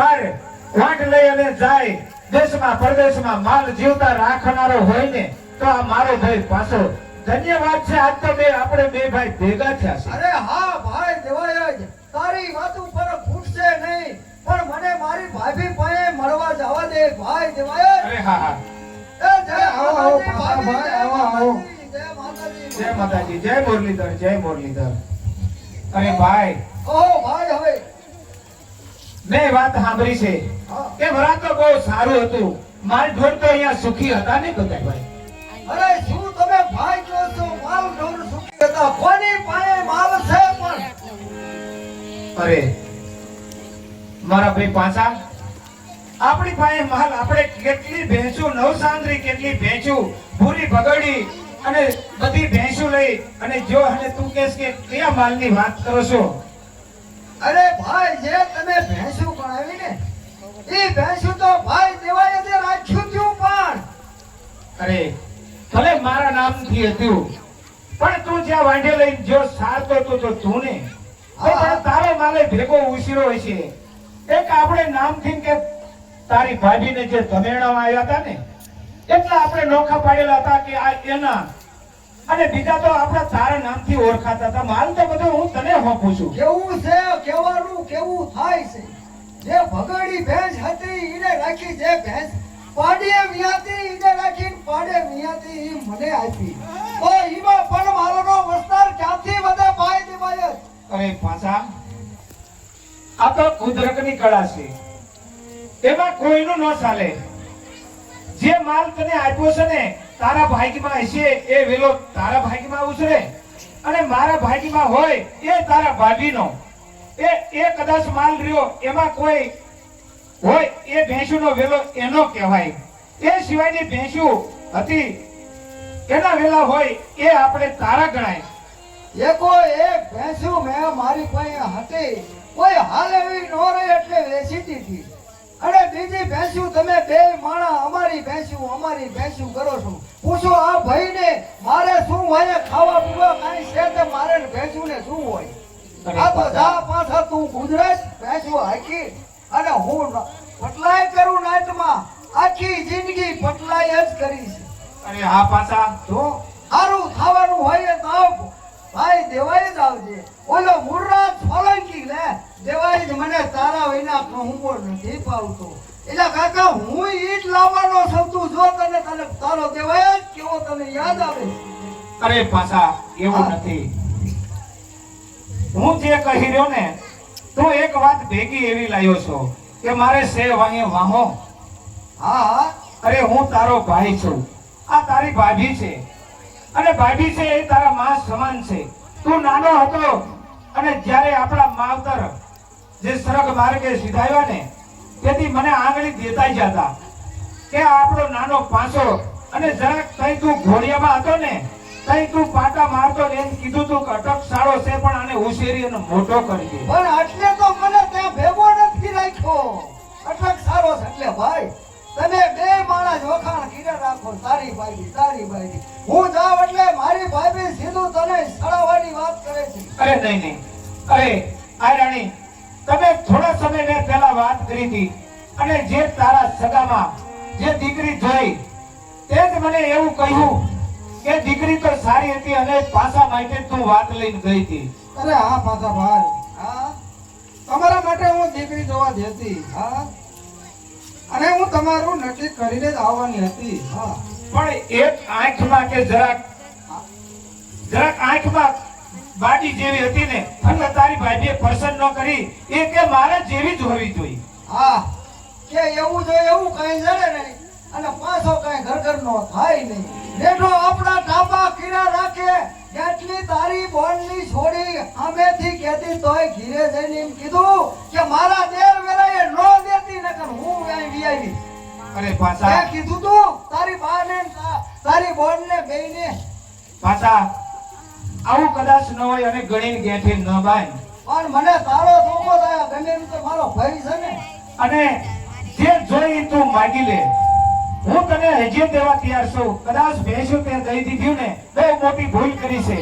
બાર વાટ લઈ અને જાય દેશમાં પરદેશમાં માલ જીવતા રાખનારો હોય ને તો આ મારો ભાઈ પાછો ધન્યવાદ છે. આજ તો આપણે બે ભાઈ ભેગા થયા છે. અરે હા ભાઈ દેવાય તારી વાત ઉપર ફૂટશે નહીં પણ મને મારી ભાભી પાસે મળવા જવા દે ભાઈ દેવાય. અરે હા હા એ જય આવો ભાઈ આવો જય માતાજી જય મુરલીધર જય મુરલીધર. અરે ભાઈ ઓહો ભાઈ હવે મેં વાત સાંભળી છે કે વરાત તો બહુ સારું હતું. મારી ઢોર તો અહીંયા સુખી હતા ને બધા ભાઈ. અરે શું તમે ભાઈ કહો છો માલ ઢોર સુખી હતા કોની પાસે માલ છે પણ અરે મારા ભાઈ પાછા આપણી પાસે માલ આપણે કેટલી ભેંસું નવસાંદ્રી કેટલી ભેંસું પૂરી બગડી અને બધી ભેંસું લઈ અને જો અને તું કહેશ કે કયા માલની વાત કરો છો? અરે ભાઈ જે તમે ભેંસું કણાવી ને એ ભેંસું તો ભાઈ દેવાય તે રાખ્યું થયું પણ અરે ભલે મારા નામથી હતું પણ તું જ્યાં વાંઢે લઈ જો સારતો તો તું ને પણ તારો માલે ભેગો ઉછીરો હોય છે. એક આપણે નામથી કે તારી ભાભીને જે ધમેણા આવ્યા હતા ને એટલા આપણે નોખા પાડેલા હતા કે આ એના અને બીજા તો આપણા તારા નામથી ઓળખાતા હતા. માલ તો બધું હું તને હોપું છું. કેવું છે કેવાનું કેવું થાય છે જે ભગડી ભેંસ હતી એને રાખી જે ભેંસ પાડે વિયાતી એને રાખીને પાડે વિયાતી ઈ મને આપી તો ઈમાં પણ મારોનો વિસ્તાર ક્યાંથી વધે ભાઈ દેવાય. અરે પાછા આ તો કુદરતની કળા છે. એમાં કોઈનું ન ચાલે. જે માલ તને આપ્યો છે ને તારા ભાગ્યમાં હશે એ વેલો તારા ભાગ્યમાં ઉછરે અને મારા ભાગ્યમાં હોય એ તારા ભાભીનો એ કદાચ માલ રહ્યો એમાં કોઈ હોય એ ભેંસુનો વેલો એનો કહેવાય. એ સિવાયની ભેંસુ હતી એના વેલા હોય એ આપણે તારા ગણાય. એકો એક ભેંસું મેં મારી પાસે હતી કોઈ હાલ એવી નો રહી એટલે વેચી દીધી અને બીજી ભેંસું તમે બે માણા અમારી ભેંસું કરો છો. પૂછો આ ભાઈને મારે શું હોય ખાવા પીવા કાંઈ છે તે મારે ભેંસું ને શું હોય. આ તો જા પાછા તું ગુજરાત ભેંસું હાકી અને હું પટલાય કરું નાટમાં આખી જિંદગી પટલાય જ કરીશ. અરે હા પાછા જો સારું ખાવાનું હોય તો ભાઈ દેવાય જ આવજે. ઓલો મુર્રાજ સોલંકી લે દેવાય જ મને તારા વિના હુંબો નથી પાવતો એટલે કાકા હું ઈ જ લાવવાનો છું. તું જો તને તારો દેવાય જ કેવો તને યાદ આવે. અરે પાછા એવું નથી. હું જે કહી રહ્યો ને તું એક વાત ભેગી એવી લાવ્યો છો કે મારે સે વાંહે વાહો. હા અરે હું તારો ભાઈ છું. આ તારી ભાભી છે અને ભાભી છે એ તારા માં સમાન છે. તું નાનો હતો અને જ્યારે આપણા માવતર જે સરગ માર્ગે સીધાવ્યા ને તેથી મને આંગળી દેતા જ હતા કે આપણો નાનો પાસો અને જરાક કઈ તું ઘોડિયામાં હતો ને કઈ તું પાટા મારતો ને એમ કીધું તું કે અટક સારો છે પણ આને ઉછેરી અને મોટો કરી દે. પણ એટલે તો મને ત્યાં ભેગો નથી રાખ્યો. અટક સારો છે એટલે ભાઈ તમે બે માણસ વખાણ કીધા રાખો તારી ભાઈ હું જાવ એટલે મારી ભાભી સીધું તને સડાવવાની વાત કરે છે. અરે નહીં અરે આ રાણી તમે થોડા સમય મેં પહેલા વાત કરી હતી અને જે તારા સગામાં જે દીકરી જોઈ તે જ મને એવું કહ્યું કે દીકરી તો સારી હતી અને પાછા માટે તું વાત લઈને ગઈ હતી. અરે હા પાછા ભાઈ હા તમારા માટે હું દીકરી જોવા જતી હા અને હું તમારું નક્કી કરીને જ આવવાની હતી. હા પણ એક આંખમાં કે જરાક આંખમાં બાડી જેવી હતી ને એટલે તારી ભાભીએ પસંદ ન કરી એ કે મારે જેવી જ હોવી જોઈએ. હા કે એવું જોઈએ એવું કઈ જડે નહીં અને પાછો કઈ ઘર નો થાય નહીં. બેઠો આપણા ટાપા કીરા રાખે એટલી તારી બોનની છોડી આમેથી કેતી તોય ઘીરે જઈને એમ કીધું કે મારા દેર વેરાએ નો દેતી નકર હું અહીં આવી. અરે પાછા કીધું તું તારી બાને તારી બોનને બેયને પાછા આવું કદાચ ન હોય અને ગણીને ગેઠી ન બાય પણ મને તારો ધોકો થાય ગમે એમ તો મારો ભાઈ છે ને અને જે જોઈ તું માગી લે. હું તને હજી દેવા તૈયાર છું. કદાચ ભેંસું તે દઈ દીધું ને બહુ મોટી ભૂલ કરી છે